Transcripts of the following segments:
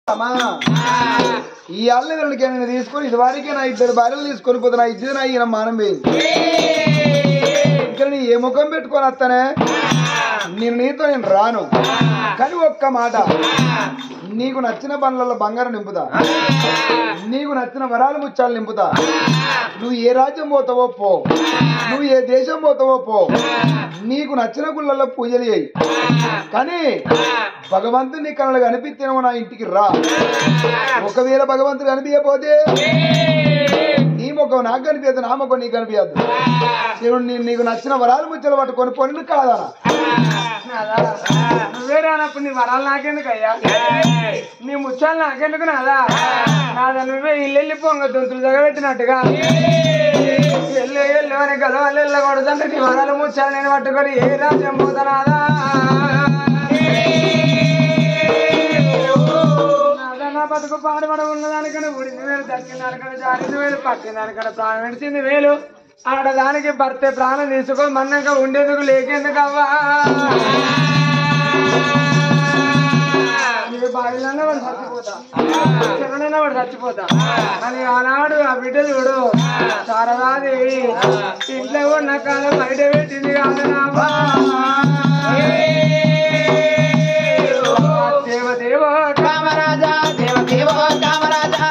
ఈ అల్లెవరికి నేను తీసుకొని ఇదివరకే నా ఇద్దరు భార్యలు తీసుకొని పోతే నా ఇద్దరు ఈయన మానం పోయింది. ఇక్కడ నీ ఏ ముఖం పెట్టుకొని వస్తానే నేను నీతో నేను రాను. కానీ ఒక్క మాట, నీకు నచ్చిన పనులలో బంగారం నింపుతా, నీకు నచ్చిన వరాలు ముచ్చాలు నింపుతా. నువ్వు ఏ రాజ్యం పోతావో పో, నువ్వు ఏ దేశం పోతావో పో, నీకు నచ్చిన గుళ్ళల్లో పూజలు చేయి. కానీ భగవంతుని కళలు కనిపిస్తేనేమో నా ఇంటికి రా. ఒకవేళ భగవంతుడు కనిపించకపోతే నీ ముఖం నాకు కనిపించదు, నా ముఖం నీకు కనిపించద్దు. శివుడు నీకు నచ్చిన వరాలు ముచ్చలు పట్టుకొని పొన్ను కాదా? నువ్వే రానప్పుడు నీ వరాలు నాకెందుకు అయ్యా, నీ ముచ్చాలు నాకెందుకు నాదా? నాదా నువ్వే ఇల్లు పొంగ దొంతులు జగబెట్టినట్టుగా ఎల్లు అని గలవాళ్ళు వెళ్ళకూడదంటే నీ వరాలు ముచ్చాలు నేను పట్టుకొని ఏ రాజ్యం పోతానాదా? నా బతుకు పాడుపడ ఉన్నదానికన్నా ఉడిని వేలు దక్కిన దానికన్నా జారింది వేలు పట్టిన దానికన్నా ప్రాణం విడిచింది వేలు. ఆడదానికి భర్తే ప్రాణం తీసుకో మన్నాక ఉండేందుకు లేకేందుకు అవ్వా? బావిలన్నా వాడు చచ్చిపోతా, చెరువులైనా వాడు చచ్చిపోతా. అని ఆనాడు ఆ బిడ్డ చూడు శారదాదేవి ఇంట్లో ఉన్న కాలం బయట పెట్టింది కాదు నావా? దేవదేవో కామరాజా దేవదేవో కామరాజా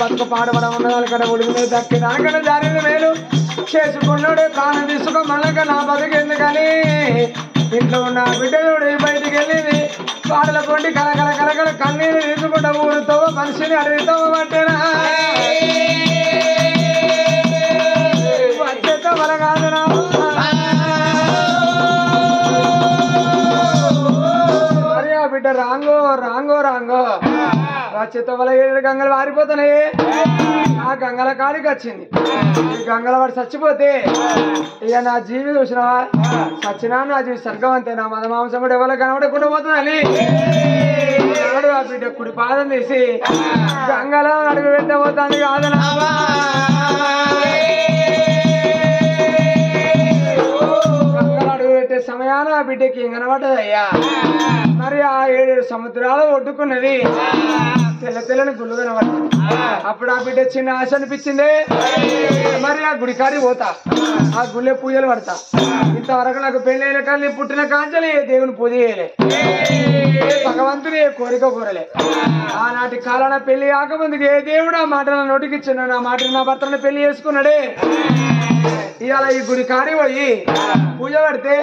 బతుకు పాడబడ ఉన్నదానికన్నా ఉడికి మీద దక్కి దానికన్నా జారింది వేలు చేసుకున్నాడే ప్రాణం తీసుకో మళ్ళక నా బతుకు ఎందుకని ఇంట్లో ఉన్న బిడ్డలుడు బయటికి వెళ్ళింది పాడల కొండి కలకల కలకల కన్నీరు తీసుకుంటా ఊరుతావో మనిషిని అడుగుతావో అంటేనా వచ్చేతో మన కాదు మరి ఆ బిడ్డ రాంగో రాంగో రాంగో వచ్చేతో వల్ల 7 గంగలు వారిపోతున్నాయి. ఆ గంగల కాడికి వచ్చింది. ఈ గంగల వాడు చచ్చిపోతే ఇక నా జీవి చూసినావా చచ్చినా నా జీవి స్వర్గం అంతే. నా మద మాంసం కూడా ఎవరో కనబడకుండా పోతుందని ఆ బిడ్డ కుడి పాదం తీసి గంగలో అడుగు పెట్టబోతుంది కాదనా. గంగలు అడుగు పెట్టే సమయాన ఆ బిడ్డకి ఏం కనబడ్డదయ్యా. మరి ఆ 7 సముద్రాలు ఒడ్డుకున్నది తెల్ల తెల్లని గుళ్ళు కనబడుతుంది. అప్పుడు ఆ బిడ్డ చిన్న ఆశ అనిపించింది మరి ఆ గుడి కాడికి పోతా ఆ గుళ్ళే పూజలు పడతా ఇంతవరకు నాకు పెళ్లి అయిన కానీ పుట్టిన కాంచలే దేవుని పూజ చేయలే భగవంతుని కోరిక కోరలే ఆనాటి కాలాన పెళ్లి కాకముందుకు ఏ దేవుడు ఆ మాట నా నోటికి ఇచ్చిన నా మాట నా భర్తను పెళ్లి చేసుకున్నాడే ఇవాళ ఈ గుడి కాడి పోయి పూజ పడితే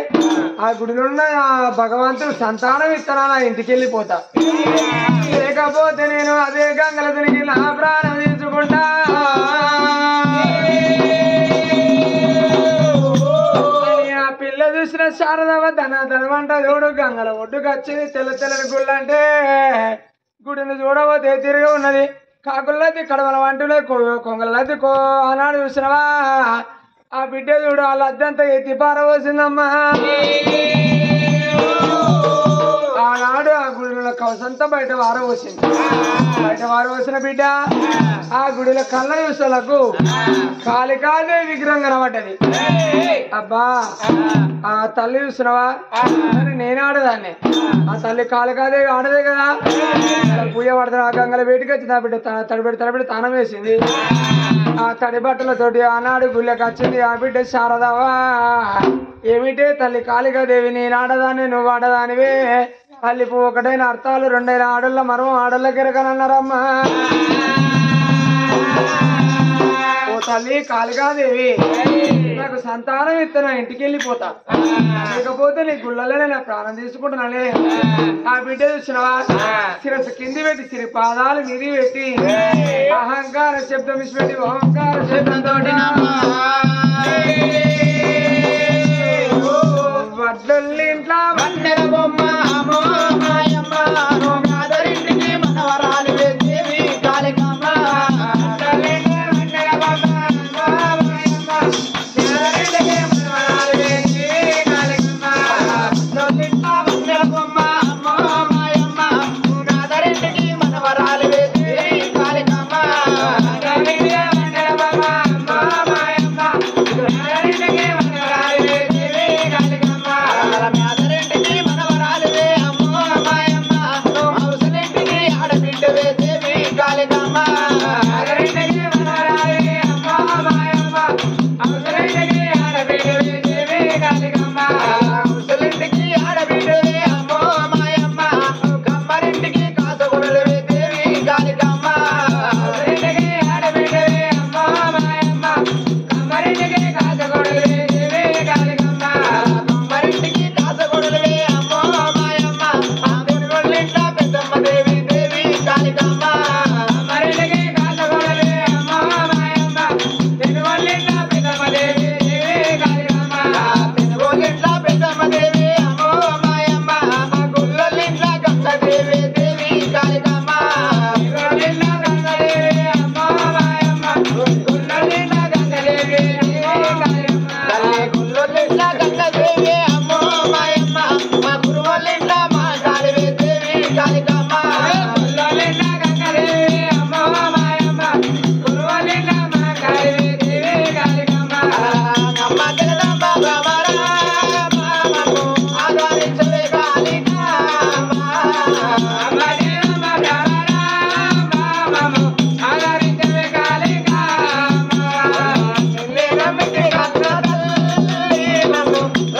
ఆ గుడిలో ఉన్న ఆ భగవంతుడు సంతానం ఇస్తానా నా ఇంటికి వెళ్ళిపోతా లేకపోతే నేను అదే గంగల తిరిగి నా ప్రాణం తీసుకుంటా ఆ పిల్ల చూసిన శారదవ ధనమంట చూడు గంగల ఒడ్డుకు వచ్చింది తెల్ల తెల్లని గుళ్ళు అంటే గుడిని చూడబోతే తిరిగి ఉన్నది కాకులది కడవల వంటలే కొంగలది ఆనాడు చూసినవా ఆ బిడ్డ చూడు వాళ్ళ అద్దంతా ఎత్తి పారవోసిందమ్మా ఆనాడు ఆ గుడిలో కవసంతా బయట వారవోసింది బయట వారవోసిన బిడ్డ ఆ గుడిలో కళ్ళ చూసలకు కాళికాదే విగ్రహం కనబడ్డది అబ్బా ఆ తల్లి చూసినవా నేనే ఆడదాన్ని ఆ తల్లి కాళికాదేవి ఆడదే కదా పూజ పడతాను ఆ గంగల వేటికి వచ్చింది ఆ బిడ్డ తడిబెడి తానం వేసింది ఆ తడి బట్టలతోటి ఆనాడు గుళ్ళకి వచ్చింది ఆ బిడ్డ శారదవా ఏమిటే తల్లి కాళికాదేవి నేను ఆడదాన్ని నువ్వు ఆడదానివే అల్లిపు ఒకటైన అర్థాలు రెండైన ఆడళ్ళ మరం ఆడళ్ళ గిరకనన్నారమ్మా ఓ తల్లి కాళికాదేవి నాకు సంతానం ఇస్తున్నా ఇంటికి వెళ్ళిపోతా లేకపోతే నీ గుళ్ళలోనే నా ప్రాణం తీసుకుంటున్నానే ఆ బిడ్డ చూసినవా శిరస్సు కింది పెట్టి సిరి పాదాలు మీది పెట్టి అహంకార శబ్దం పెట్టి ఓంకార శబ్దంతో వడ్డల్లింట్లా వన్నెల బొమ్మ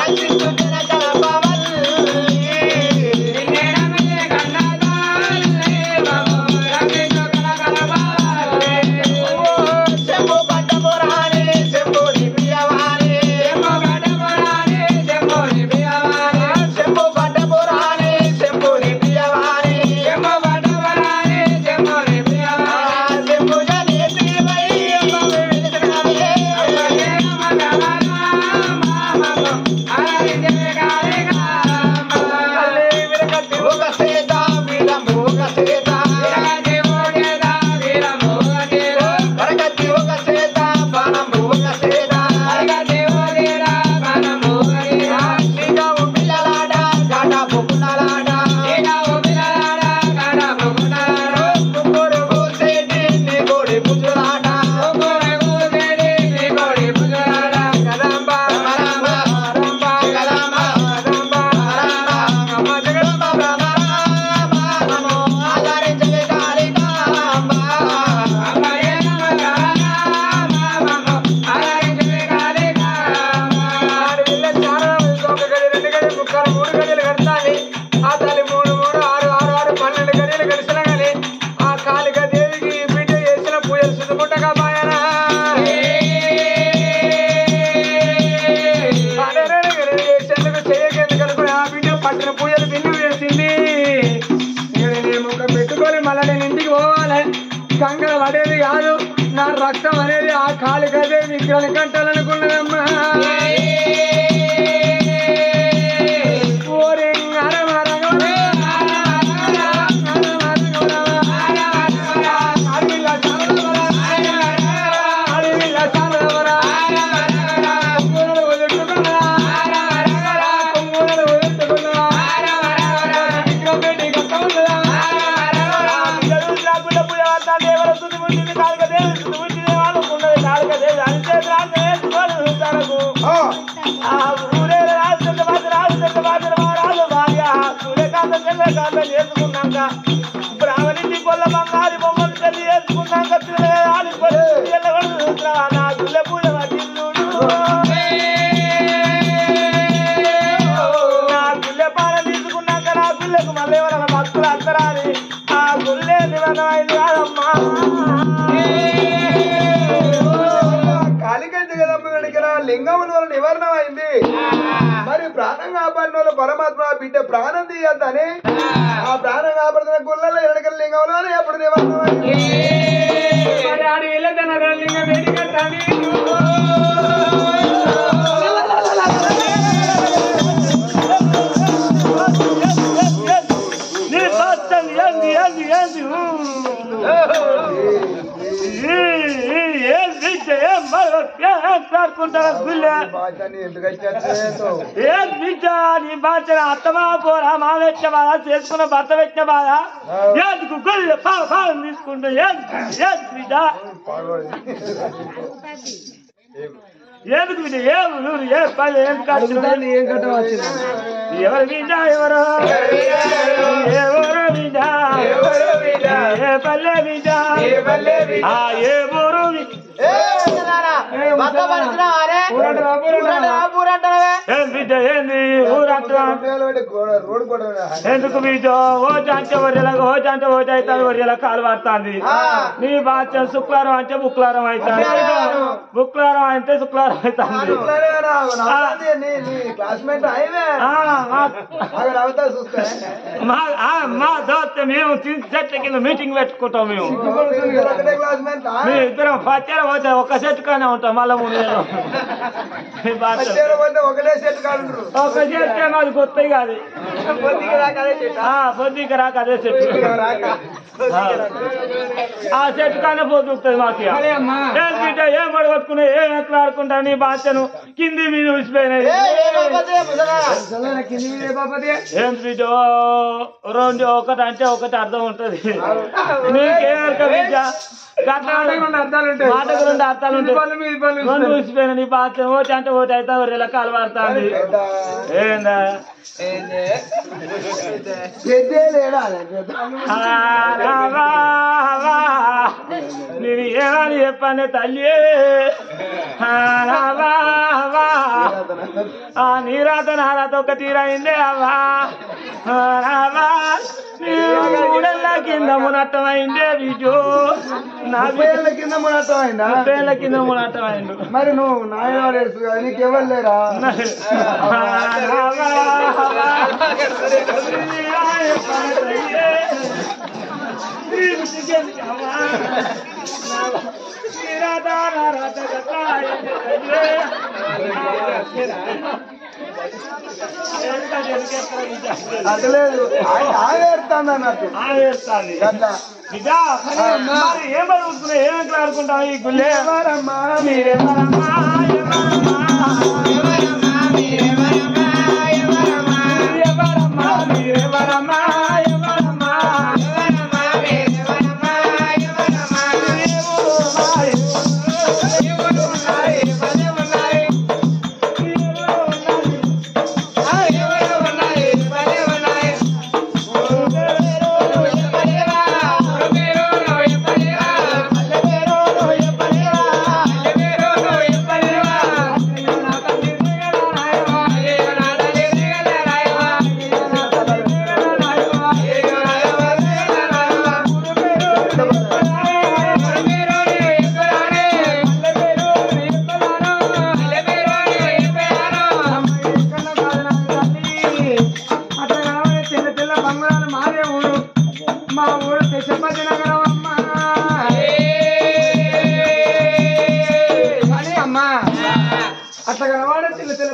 Thank you. చేసిన పూజలు బిల్లు వేసింది. నేను ముఖం పెట్టుకొని మళ్ళీ నేను ఇంటికి పోవాలి. గంగలు పడేది కాదు, నా రక్తం అనేది ఆ కాలు కదే విగ్రహం కట్టాలనుకున్నదమ్మా. చేసుకున్నాక బ్రాహ్మణి పొల్ల బంగారు బొమ్మలు తల్లి చేసుకున్నాక నా గుళ్ళె పూజ నా గుళ్ళె పాల తీసుకున్నాక నా గుళ్ళకు మళ్ళీ ఎవరైనా భక్తులు అత్తరాని ఆ గుళ్ళే నివరణమైంది కాదమ్మా. కాలికంటే కదమ్మ వెనకన లింగముల వల్ల నివారణం అయింది. మరి ప్రాణం కాపాడిన వాళ్ళు పరమాత్మ బిడ్డ ప్రాణం తీయద్దని ఆ ప్రాణం కాపాడుతున్న గుళ్ళలో వెనకల లింగంలో ఎప్పుడు నివారణం అయింది. నీ బాధ అత్తమా పోరా మా వెచ్చ బాధ చేసుకున్న భర్త వెచ్చ బాధ ఎందుకు గుళ్ళ పాలు తీసుకుంటా బిడ్డ ఎందుకు బిడ్డ ఏ పని ఏం కట్టిన ఎవరు బిడ్డ ఎవరు బిడ్డ ఏ పల్లె బిడ్డ ఏ ఊరు బిడ్డ ఏంది ఎందుకు బిడ్డ ఓటు అంటే వరిలకు ఓటు అంటే ఓటు అవుతుంది వరిల కాలు పడుతుంది. నీ బాధ్య శుక్లారం అంటే బుక్లారం అవుతుంది, బుక్లారం అంటే శుక్లారం అవుతుంది. మా దోస్త మేము చెట్ల కింద మీటింగ్ పెట్టుకుంటాం. మేము ఇద్దరం పచ్చారు పోతే ఒక చెట్టు కానీ ఉంటాం. మళ్ళీ 3 నెలలు ఒకటే చెట్టు కాదు, ఒక చెట్టు మాది కొత్తది కాదు, పొద్దుకి రాక అదే చెట్టు. ఆ చెట్టు కానీ పొద్దుతుంది మాకు. బిడ్డ ఏం పడగొట్టుకున్నా ఏం ఎట్లా ఆడుకుంటా నీ బాధ్యను కింది మీద విసిపోయినాయి. ఏం బిడ్డ రెండు ఒకటి అంటే ఒకటి అర్థం ఉంటది. నీకేమక బిడ్డ మాటకు 2 అర్థాలు ఉంటాయి. 2 విసిపోయినా నీ బాధ్య ఓటి అంటే ఓటి అయితే ఇలా కాలు పడుతుంది. ఏందా నేను ఏమని చెప్పానే తల్లి నీరాత నారాత ఒక తీరైందే అవ్వా ఊడల్లా కింద మునట్టమైందే బిడ్డు. నా పేర్ల కింద మునట్టమైందా? పేర్ల కింద మునట్టమైండు. మరి నువ్వు నాయన నీకెవరు లేరా? అట్లేదు ఆవేస్తాను అన్నట్టు ఆవేస్తాను. మరి ఏం పడుతున్నా ఏం ఆడుకుంటాం ఈ గుళ్ళే? ఎవరమ్మా మీరెవరమ్మా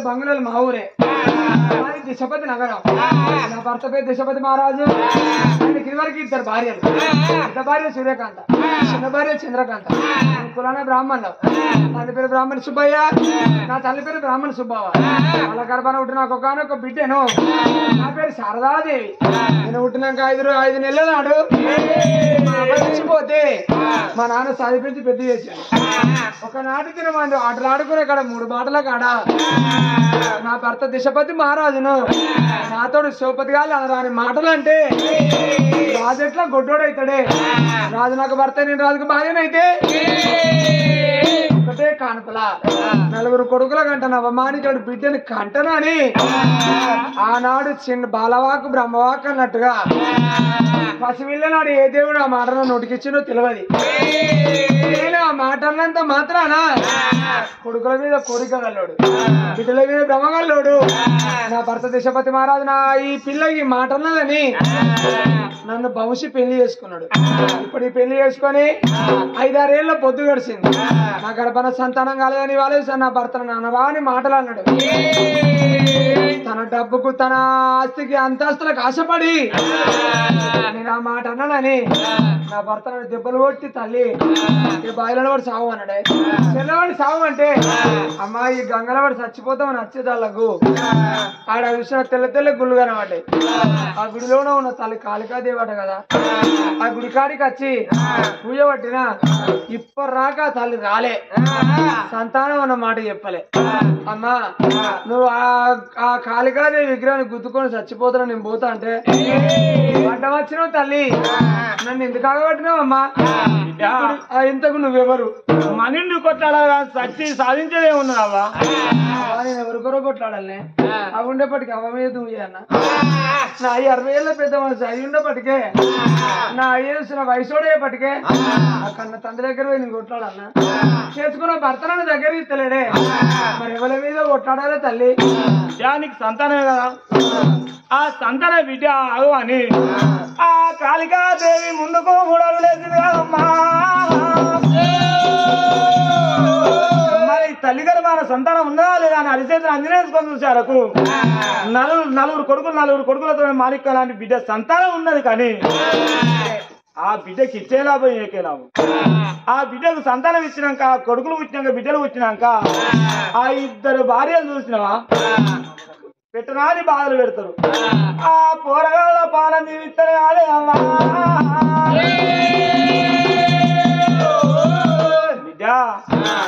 బంగ్లాలు మా ఊరే మాది దిశపతి నగరం. నా భర్త పేరు దిశపతి మహారాజు. ఆయనకి ఇదివరకు ఇద్దరు భార్యలు. పెద్ద భార్య సూర్యకాంత, చిన్న భార్య చంద్రకాంత. కులాన బ్రాహ్మణులు. తల్లి పేరు బ్రాహ్మణ సుబ్బయ్య, నా తల్లి పేరు బ్రాహ్మణ సుబ్బవ్వ. వాళ్ళ గర్భాన పుట్టిన ఒక బిడ్డను, నా పేరు శారదాదేవి. నేను పుట్టినాక 5 నెలల నాడు చచ్చిపోతే మా నాన్న చదివించి పెద్ద చేశాడు. ఒకనాటి తినమంది ఆటలు ఆడుకునే కాడ 3 బాటల కాడ నా భర్త దిశపతి మహారాజును నాతోడు శివపతి గాలి అనరాని మాటలు అంటే రాజు ఎట్లా గొడ్డోడైతాడే. రాజు నాకు భర్త, నేను రాజుకు భార్యనైతే ఒకటే కానుకల 4 కొడుకుల కంట నవమానికుడు బిడ్డని కంటనని ఆనాడు చిన్న బాలవాకు బ్రహ్మవాకు అన్నట్టుగా పసిపిల్లనాడు ఏ దేవుడు ఆ మాటను నోటికిచ్చిందో తెలియదు. నేను ఆ మాట అన్నంత మాత్రాన కొడుకుల మీద కోరిక గల్లోడు, బిడ్డల మీద బ్రహ్మగల్లోడు. నా భర్త దిశపతి మహారాజు నా ఈ పిల్ల ఈ మాట అన్నదని నన్ను వంశీ పెళ్లి చేసుకున్నాడు. ఇప్పుడు ఈ పెళ్లి చేసుకొని 5-6 ఏళ్ళ పొద్దు గడిచింది. నా గర్భన సంతానం కాలేదని వాళ్ళే నా భర్త నాన్నరా అని మాటలు అన్నాడు. తన డబ్బుకు తన ఆస్తికి అంతస్తులకు ఆశపడి నేను ఆ మాట అన్నానని నా భర్త నన్ను దెబ్బలు కొట్టి తల్లి ఈ బాయిలలో వాడు సావు అన్నాడే. చెల్లవాడి సావు అంటే అమ్మా ఈ గంగల వాడు చచ్చిపోతామని వచ్చేదాళ్ళకు ఆడ చూసిన తెల్ల గుళ్ళు కనబడ్డాయి. ఆ గుడిలోనే ఉన్న తల్లి కాళికాదేవట కదా. ఆ గుడి కాడికి వచ్చి పూజ పట్టినా ఇప్పటిరాక తల్లి రాలే, సంతానం అన్న మాట చెప్పలే. అమ్మా నువ్వు ఆ కాళికాదేవి విగ్రహాన్ని గుద్దుకొని చచ్చిపోతున్నా నేను పోతా అంటే అడ్డం వచ్చినావు తల్లి, నన్ను ఎందుకు ఆగబట్టినావు అమ్మా, ఇంతకు నువ్వెవరు మనిండి కొట్లాడాలా సచ్చి సాధించేదే ఉన్నావా? నేను ఎవరికొరో కొట్లాడాలనే అవి ఉండేపటికి అవ మీద అన్న నా 60 ఏళ్ళ పెద్ద మనసు అవి ఉండేపటికే నా అయ్యేసిన వయసుడేపటికే ఆ కన్న తండ్రి దగ్గర పోయి నేను కొట్లాడన్నా. చేసుకున్న భర్త నన్ను దగ్గర ఇస్తలేడే, మరి ఎవరి మీద కొట్లాడాలి తల్లి? నీకు సంతానమే కదా, ఆ సంతాన బిడ్డ అవు అని ఆ కాళికాదేవి ముందుకు 3 అడుగులు వేసింది కదమ్మా. మరి తల్లిగారు మన సంతానం ఉందా లేదా అని అరిచేతులు అంజనేసుకొని చూసారకు 4 కొడుకులతో మాణిక్య లాంటి బిడ్డ సంతానం ఉన్నది. కానీ ఆ బిడ్డకి ఇచ్చే లాభం ఏకే లాభం. ఆ బిడ్డకు సంతానం ఇచ్చినాక, కొడుకులు పుట్టినాక, బిడ్డలు పుట్టినాక ఆ 2 భార్యలు చూసినావా పెట్టనాని బాధలు పెడతారు. ఆ పోరగాళ్ళ పాలన జీవిస్తారు కాదే అమ్మా. బిడ్డ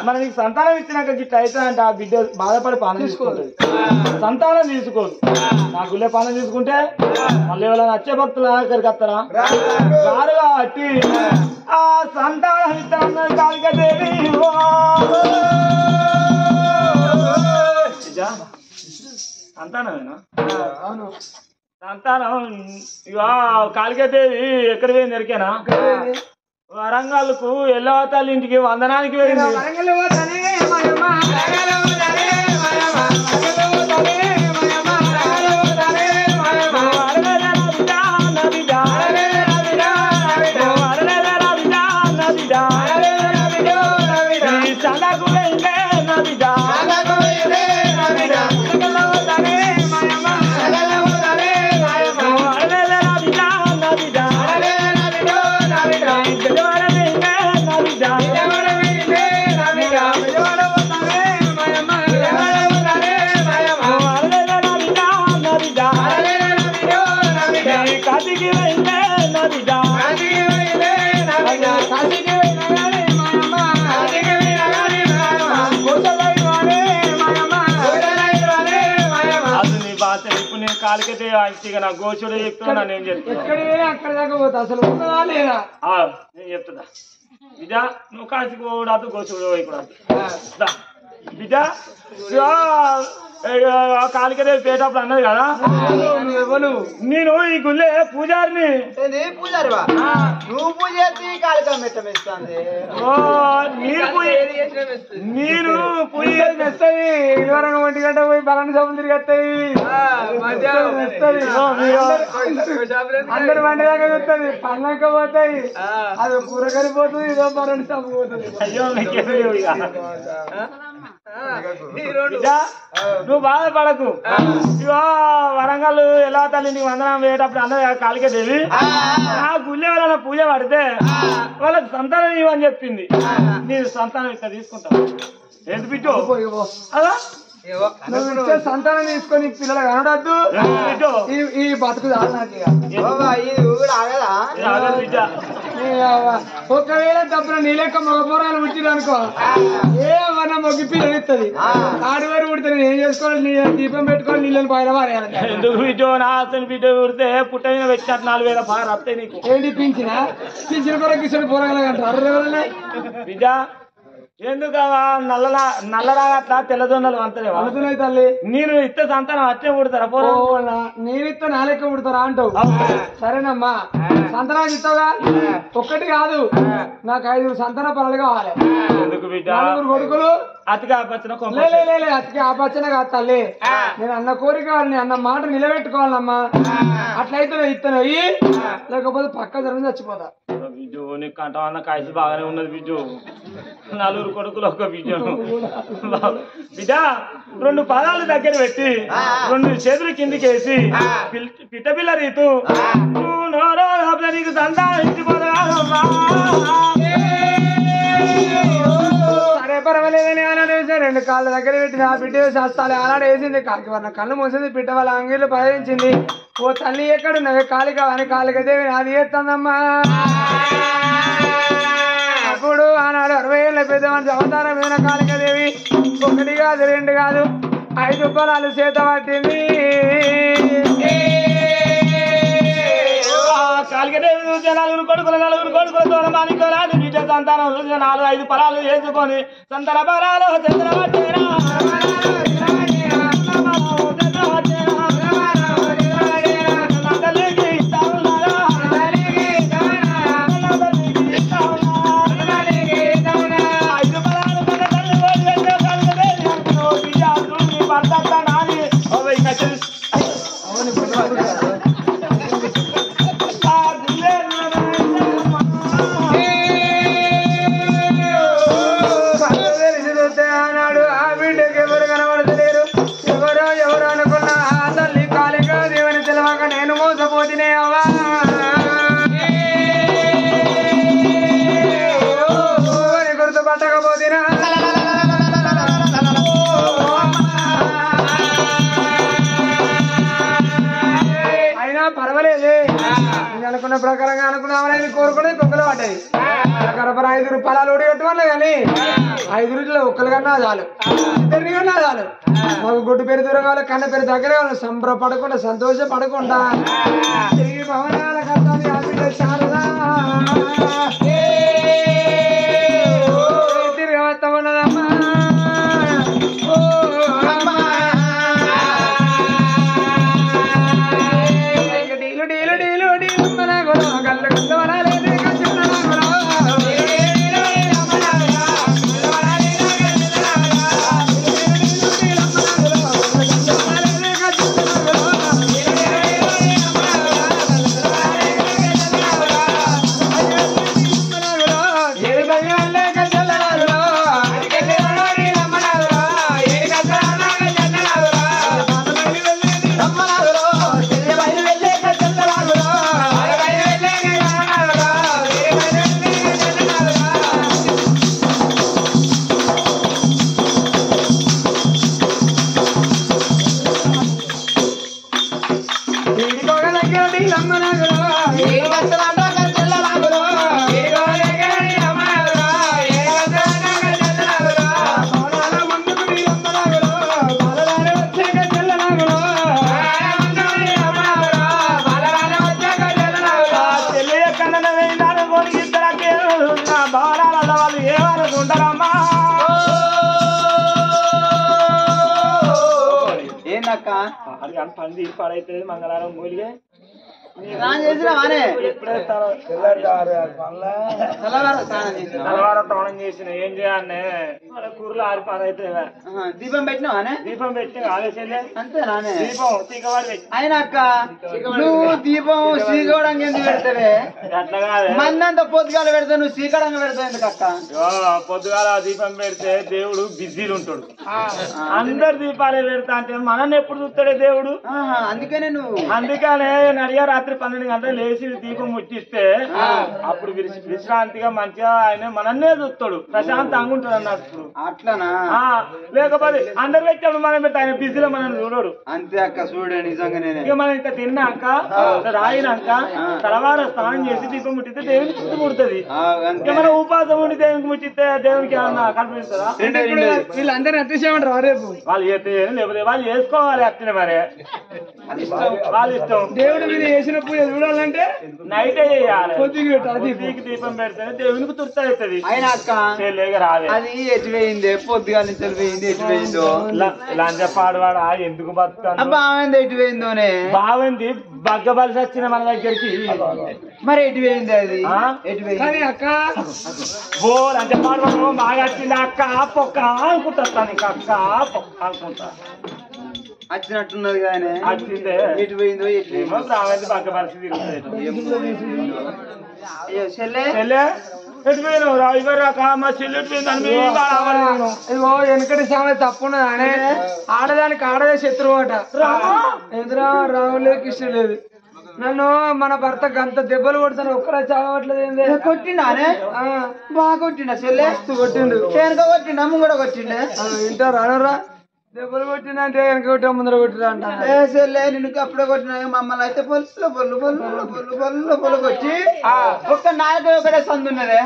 మన నీకు సంతానం ఇచ్చినాక గిట్ట అవుతుందంటే ఆ బిడ్డ బాధపడి పాలన తీసుకుంటుంది, సంతానం తీసుకోదు. నా గుళ్ళే పాలన తీసుకుంటే మళ్ళీ ఎవరైనా వచ్చే భక్తులు దగ్గరికి వస్తారా? రారు. కాబట్టి ఆ సంతానం ఇస్తాను కాళికాదేవి సంతానమేనా? అవును సంతానం. ఇక కాళికాదేవి ఎక్కడ పోయింది ఎరికేనా? వరంగల్కు ఎల్లవతల్లి ఇంటికి వందనానికి వెళ్ళింది. కాలికైతే నా గోచుడు చెప్తున్నా, నేను చెప్తున్నా అక్కడ దాకా పోతా అసలు ఉన్నదా లేదా నేను చెప్తున్నా. బిడ్డ నువ్వు కాశీకి పోవడాదు, గోచుడు పోయకూడదు. బిడ్డ కాలికదేవి పేటప్పుడు అన్నది కదా, నేను ఈ గుళ్ళే పూజారిని. పూజారివా నువ్వు పూజ చేసి కాళికా మెట్టమిస్తుంది. నేను పూజ మెస్తుంది. ఇదివరకు 1 గంట పోయి బలాన్ని సభలు తిరిగి వస్తాయి, అందరు వంట దాకా వస్తుంది, పళ్ళక పోతాయి, అది కూరగారి పోతుంది, ఇదో బలాన్ని సభ పోతుంది. అయ్యో బిడ్డ నువ్వు బాధపడకు ఇగో వరంగల్ ఎలా తల్లి నీకు వందనం వేయటప్పుడు అందరూ కాలికే దేవి ఆ గుళ్ళే వాళ్ళ పూజ పడితే వాళ్ళకి సంతానం ఇవ్వని చెప్పింది నీ సంతానం ఇక్కడ తీసుకుంటావు ఏంటి బిడ్డు అలా నువ్వు ఇచ్చే సంతానం తీసుకొని పిల్లలు కనడద్దు బిడ్డు ఈ బతుకు చాలు నాకు ఇక. ఒకవేళ తప్పున నీ లెక్క మగపోరాలు పుట్టిననుకో ఏమన్నా మొగ్గి పిల్లలు ఇస్తుంది ఆడవారు పుడితే నేను ఏం చేసుకోవాలి నీ దీపం పెట్టుకొని నీళ్ళని పైన పారేయాలి ఎందుకు బిడ్డు నా అతని బిడ్డ పుడితే పుట్ట మీద పెట్టినట్టు 4,000 పారు వస్తాయి నీకు ఏంటి పింఛన కొరకు ఇచ్చిన పోరగల అంటారు బిడ్డ ఎందుకు నల్లరాగట్లా తెల్లదొండలు అంతలేవా అవుతున్నాయి తల్లి నేను ఇస్తే సంతానం అట్లే పుడతారా పోరా నేనిస్తే నా లెక్క పుడతారా అంటావు సరేనమ్మా సంతానాలు ఇస్తావుగా ఒక్కటి కాదు నాకు 5 సంతాన పనులు కావాలి ఎందుకు బిడ్డ 4 కొడుకులు అతిగా పచ్చిన అతికి ఆపచ్చన కాదు తల్లి నేను అన్న కోరిక నేను అన్న మాట నిలబెట్టుకోవాలమ్మా అట్లయితే నేను ఇస్తాను అయ్యి లేకపోతే పక్క జరిగి చచ్చిపోతా బిడ్డు నీకు కంటమన్న కాయసు బాగానే ఉన్నది బిడ్డు 4 కొడుకులు ఒక బిడ్డ బిడ్డ 2 పాదాలు దగ్గర పెట్టి 2 చేతులు కిందికేసి పిట్టపిల్ల రీతు నువ్వు నోరో నీకు సంతానం ఇచ్చిపోదా సరే పర్వాలేదని ఆనాడేసి 2 కాళ్ళ దగ్గర పెట్టింది ఆ బిడ్డ శాస్త్రాలు ఆనాడేసింది కాలికి వాళ్ళ కళ్ళు మూసింది పిట్ట వాళ్ళ అంగీళ్ళు ప్రయోగించింది ఓ తల్లి ఎక్కడున్నవే కాలిక అని కాలికదేవి నాది చేస్తుందమ్మా అప్పుడు ఆనాడు 60 ఏళ్ళ పెద్ద మనిషి అవతారం మీద కాలికదేవి 1 కాదు 2 కాదు 5 పొలాలు చేత పట్టింది కాలికదేవి చూసే 4 కొడుకులతో మానికోలాది బిడ్డ సంతానం చూసిన 4-5 పొలాలు వేసుకొని సంతాన పరాలు చంద్రవట్టేరా ఆనాడు ఆ బిడ్డకి ఎవరు కనబడతలేరు ఎవరు అనుకున్నా ఆ తల్లి కాలిక దేవుని తెలవక నేను మోసపోతినే అవ్వా గుర్తుపట్టకపోతినా అయినా పర్వాలేదే నేను అనుకున్న ప్రకారంగా అనుకున్నామని కోరుకునే కుక్కలు పడ్డాయి కరపర 5 రూపాయలు ఓడిగట్టుకోలే కానీ 5 రోజుల్లో ఒక్కలు కన్నా చాలు 2 కన్నా చాలు మాకు గుడ్డు పేరు దూరం కావాలి కన్న పేరు దగ్గర కావాలి సంబరపడకుండా సంతోషపడకుండా తిరిగి భవనాల కట్టాలి ఆ బిడ్డ శారదా తిరిగి వస్తా ఉన్నదమ్మా ఏందక్క పంది పడైతే మంగళవారం మూలిగే స్నానం చేసినావానే ఇప్పుడే తలవార తోణం చేసిన ఏం చేయాలనే మన కూరలు ఆరి పని అయితే దీపం పెట్టినావానే దీపం పెట్టి ఆలోచన అంతేనానే దీపం తీగవాడు పెట్టి అయినా అక్క నువ్వు దీపం సీకోవడానికి ఎందుకు పెడతావే అట్లా కాదే మందంతా పొద్దుగాల పెడతావు నువ్వు సీకడంగా పెడతావు ఎందుకు అక్క పొద్దుగాల దీపం పెడితే దేవుడు బిజీలు ఉంటాడు అందరు దీపాలే పెడతా అంటే మనల్ని ఎప్పుడు చూస్తాడే దేవుడు అందుకనే నువ్వు అందుకనే నడిగా రాత్రి 12 గంటలు లేచి దీపం ముట్టిస్తే అప్పుడు విశ్రాంతిగా మంచిగా ఆయన మనన్నే చూస్తాడు ప్రశాంతంగా ఉంటాడు అన్నట్టు అట్లనా లేకపోతే అందరు పెట్టాడు మనం పెట్టి ఆయన బిజీలో మనం చూడడు అంతే అక్క చూడే నిజంగానే ఇక మనం ఇంత తిన్నాక రాయినాక తలవార స్నానం చేసి దీపం ముట్టిస్తే దేవునికి చుట్టూ ముడుతుంది ఇక మనం ఉపాసం ఉండి దేవునికి ముట్టిస్తే దేవునికి ఏమన్నా కనిపిస్తుందా వీళ్ళందరినీ అతిశయమంటారు రేపు వాళ్ళు చేస్తే లేకపోతే వాళ్ళు చేసుకోవాలి అట్లనే మరి వాళ్ళ ఇష్టం దేవుడి మీద చేసిన పూజ చూడాలంటే నైటే చేయాలి పొద్దుకి పెట్టాలి పొద్దుకి దీపం పెడితేనే దేవునికి తుర్త అవుతుంది అయినా అక్క రాదు అది ఎటు పోయింది పొద్దుగా నుంచి పోయింది ఎటు పోయిందో లంచ పాడవాడా ఎందుకు బతుకుతాను బాగుంది ఎటు పోయిందోనే బాగుంది బగ్గబలిసి వచ్చిన మన దగ్గరికి మరి ఎటు పోయింది అది ఎటు పోయింది అక్క ఓ లంచ పాడవాడు బాగా వచ్చింది అక్క పొక్క అనుకుంటాను ఇంకా అక్క పొక్క అనుకుంటా వచ్చినట్టున్నది కానీ వచ్చిందే ఎటు పోయిందో ఎటు ఏమో రామైంది బగ్గబలిసి తిరుగుతుంది ఎటు పోయినావు రా ఇవ్వరు రాక మా చెల్లి ఎటు పోయిందని ఇదిగో వెనకటి సమయం తప్పున్నది అనే ఆడదానికి ఆడదే శత్రువు అట ఎదురా రాములే కృష్ణ లేదు నన్ను మన భర్త గంత దెబ్బలు కొడతాను ఒక్కరా చావట్లేదు కొట్టిండానే బాగా కొట్టిండా చెల్లె కొట్టిండు వెనక కొట్టిండా ముంగడ కొట్టిండే వింటారా అనరా దెబ్బలు కొట్టినా అంటే వెనక కొట్టిన ముందర కొట్టినా అంట చెల్లె నిన్ను అప్పుడే కొట్టినా మమ్మల్ని అయితే పొల్లు కొట్టి ఒక్క నాయకు ఒకటే సందున్నదే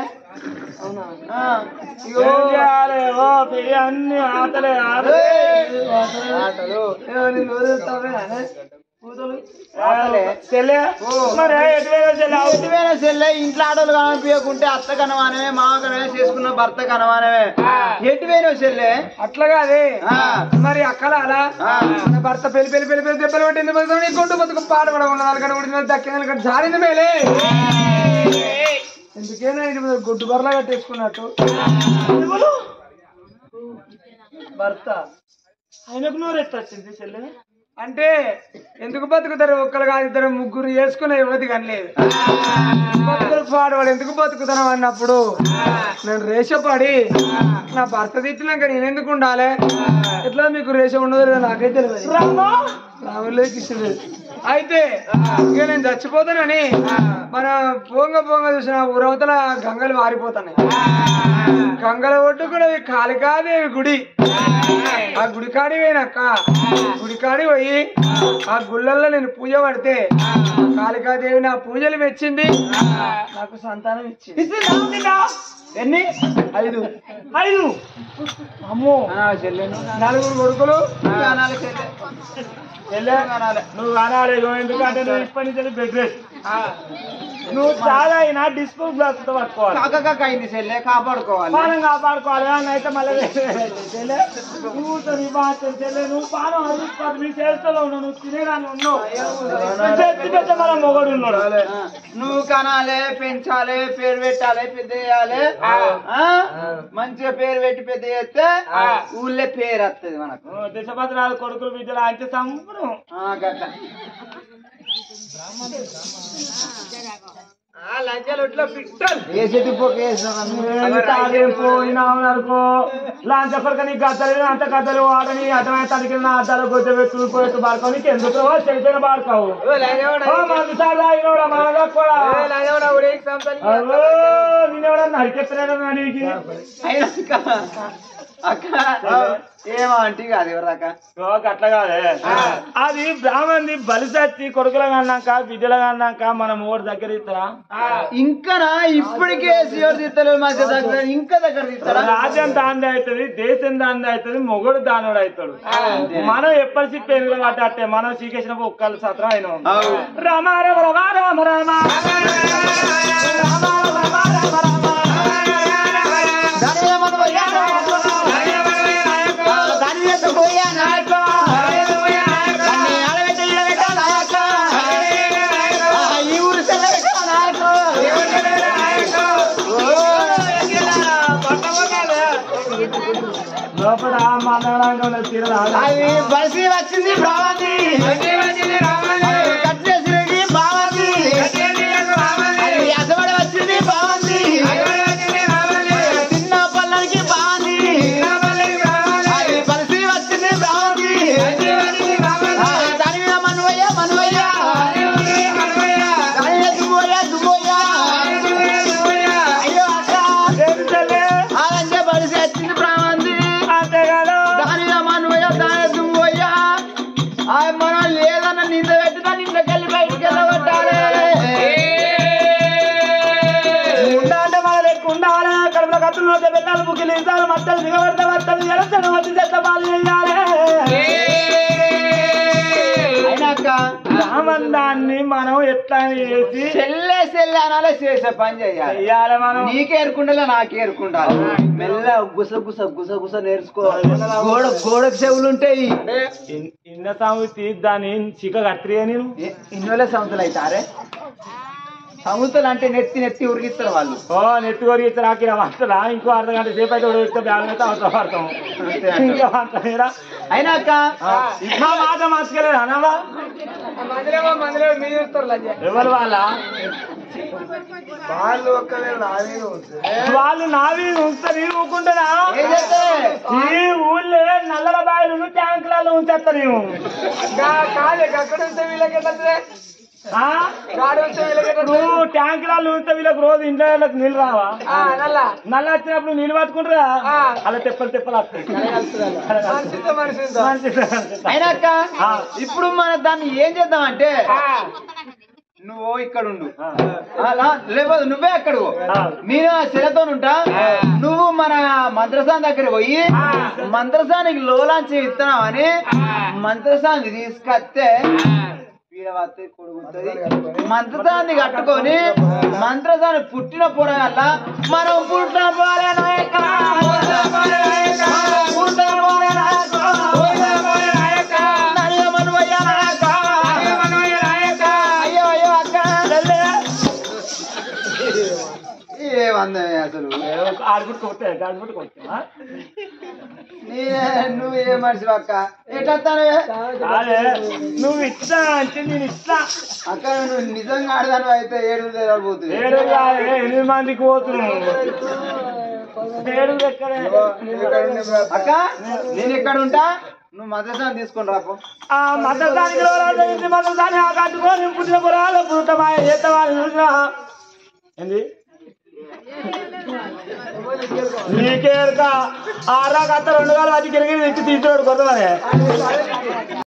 అన్ని ఆటలే ఆటలు చెల్లె ఇంట్లో ఆడోళ్ళు కనిపించకుంటే అత్త కనవానమే మామ కనవే చేసుకున్న భర్త కనవానమే ఎటు పోయినావు చెల్లె అట్లా కాదే మరి అక్కల అలా మన భర్త పెళ్లి దెబ్బలు పట్టింది కొట్టు బతుకు పాట పడకుండా ఉడిన దక్కిన జారింది మేలే ఎందుకేనా గుడ్డు బర్లా కట్టేసుకున్నట్టు భర్త ఆయనకు నోరు ఎట్లా వచ్చింది చెల్లె అంటే ఎందుకు బతుకుతారు ఒక్కరు కాదు ఇద్దరు ముగ్గురు వేసుకునే యువతి కనలేదు బతుకులు పాడవాడు ఎందుకు బతుకుతాను అన్నప్పుడు నేను రేషపడి నా భర్త తిట్టినాక నేను ఎందుకు ఉండాలి ఎట్లా మీకు రేషం ఉండదు నాకైతే తెలియదు రాములే కృష్ణుడు అయితే ఇక నేను చచ్చిపోతానని మన పొంగ చూసిన ఊరవతల గంగలు వారిపోతాయి గంగల ఒడ్డు కూడా కాళికాదేవి గుడి ఆ గుడి కాడి పోయినాక గుడి కాడి పోయి ఆ గుళ్ళల్లో నేను పూజ పడితే కాళికాదేవి నా పూజలు మెచ్చింది నాకు సంతానం ఇచ్చింది ఎన్ని 5 అమ్మో నలుగురు కొడుకులు నువ్వు అనాలి ఎందుకంటే నువ్వు ఇప్పటి నుంచి బెడ్ రెస్ట్ నువ్వు చాలా అయినా డిస్కో గ్లాస్ తో పట్టుకోవాలి అయింది చెల్లె కాపాడుకోవాలి పానం కాపాడుకోవాలి అని అయితే మళ్ళీ చెల్లె నువ్వు చెల్లె నువ్వు పానం అది మీ చేస్తలో ఉన్నావు నువ్వు తినేదాన్ని ఉన్నావు పెద్ద మన మొగడు ఉన్నాడు నువ్వు కనాలి పెంచాలి పేరు పెట్టాలి పెద్ద చేయాలి మంచిగా పేరు పెట్టి పెద్ద చేస్తే ఊళ్ళో పేరు వస్తుంది మనకు దశభద్రాలు కొడుకులు బిడ్డలు అంటే సంబరం గట్ల పోయినామనుకో లాంచ కొడుకు నీ గద్దలు అంత గద్దలు వాడని అటమైన తడికి నా అద్దాలు గొడ్డ పెట్టుకుని పోయి బాడుకో నీకు ఎందుకు చెడిపోయిన బాడుకోవు మందు సార్ తాగినోడా మనగా కూడా నేనెవడా నరికెత్తలేదా నీకు అక్క ఏమో అంటే కాదు ఎవరాక అట్లా కాదే అది బ్రాహ్మణి బలిసచ్చి కొడుకులు కన్నాక బిడ్డలు కన్నాక మనం ఓడి దగ్గర ఇస్తారా ఇంకా ఇప్పటికే శివుడు తీస్తలేదు మా దగ్గర ఇంకా దగ్గర తీస్తారా రాజ్యం దాని అవుతుంది దేశం దాని అవుతుంది మొగుడు దానోడు అవుతాడు మనం ఎప్పటి పెరుగులు పట్టే మనం శ్రీకృష్ణ ఒక్కళ్ళు సత్రం అయినా రామ రామ రామ రామ రామ రాంగంలో తీరదా అది బసి వచ్చింది బావది కట్టేసినది బావది అసబడి వచ్చింది బావది చిన్న పల్లకి బావది అది బసి వచ్చింది బావది దాని మీద మనువయ్య దుమ్మోయ్య అయ్యో అక్క అదంటే బలిసి వచ్చింది బ్రాహ్మణి దాని మీద మనువయ్య దాని దుమ్మోయ్య మనం లేదన్న నింద పెట్టినా నిందకెళ్ళి బయటికి వెళ్ళగొట్టాలి ఉండాలంటే మన లెక్క ఉండాలి కడుపుల కత్తులు పెట్టాలి బుక్కిలు ఇస్తాలు మట్టలు దిగబడితే వట్టలు ఎలసడు వచ్చి చెత్త పాలు చేయాలి అయినాక రామందాన్ని మనం ఎట్లా చేసి చెల్లె అనాలే చేసే పని చెయ్యాలి చెయ్యాలి మనం నీకే ఎరుకుండాలి నాకే ఎరుకుండాలి మెల్ల గుస నేర్చుకో గోడకు చెవులు ఉంటాయి ఇన్న సామెతి దాన్ని చిక కత్తిరి నేను ఇన్నోలే సంవత్సరాలు అవుతారే సంవత్సరాలు అంటే నెత్తి ఉరిగిస్తారు వాళ్ళు నెత్తి కొరికి ఇస్తారు ఆకి వస్తుందా ఇంకో అర్ధ గంట సేపు అయితే ఉడికితే బ్యాగ్ అయితే అవసరం పడతాం ఇంకా అంటారా అయినాక మా మాట మార్చుకోలేదు అనావా మందిలో మీరు చూస్తారు లజ్జ ఎవరు వాళ్ళ వాళ్ళు నావి ఉంచుతారు ఈ ఊకుంటారా ఏం చేస్తారు? ఈ ఊళ్ళో నల్లల బాయిలు ట్యాంకులలో ఉంచేస్తారు నేను కాదే అక్కడ ఉంటే వీళ్ళకి ఎట్లా గాడి ఉంటే వీళ్ళకి ఎట్లా నువ్వు ట్యాంకులలో ఉంటే వీళ్ళకి రోజు ఇంట్లో వాళ్ళకి నీళ్ళు రావా నల్ల నల్ల వచ్చినప్పుడు నీళ్ళు పట్టుకుంటారా అలా తెప్పలు వస్తాయి అయినాక ఇప్పుడు మనం దాన్ని ఏం చేద్దాం అంటే నువ్వు ఇక్కడ ఉండు లేకపోతే నువ్వే అక్కడ నేను శిలతో ఉంటా నువ్వు మన మంత్రసాన్ దగ్గర పోయి మంత్రసానికి లోలాంచి ఇస్తున్నావు అని మంత్రసాన్ని తీసుకొస్తే కొడుకుతుంది మంత్రసాన్ని కట్టుకొని మంత్రసాన్ని పుట్టిన పొరగల్ల మనం పుట్టిన ఏమందమే అసలు ఆడుకుంటూ కొట్టా నువ్వే మనిషి అక్క ఎట్టానే నువ్వు ఇట్లా అంటే నేను ఇట్లా అక్క నువ్వు నిజంగా ఆడదాను అయితే 7 పోతుంది 8 మందికి పోతున్నావు 7 ఎక్కడ అక్క నేను ఎక్కడ ఉంటా నువ్వు మద్రసాన్ని తీసుకొని రాపో ఆ మద్దతానికి మద్దతాన్ని కట్టుకొని పుట్టిన పొరాలు పుట్టమాయ చేతవాళ్ళు చూసినా ఏంది నీకేరుక ఆరా కత్త 2 గాలు వచ్చి గిరిగిరి తెచ్చి తీసుకోడు కొత్తమని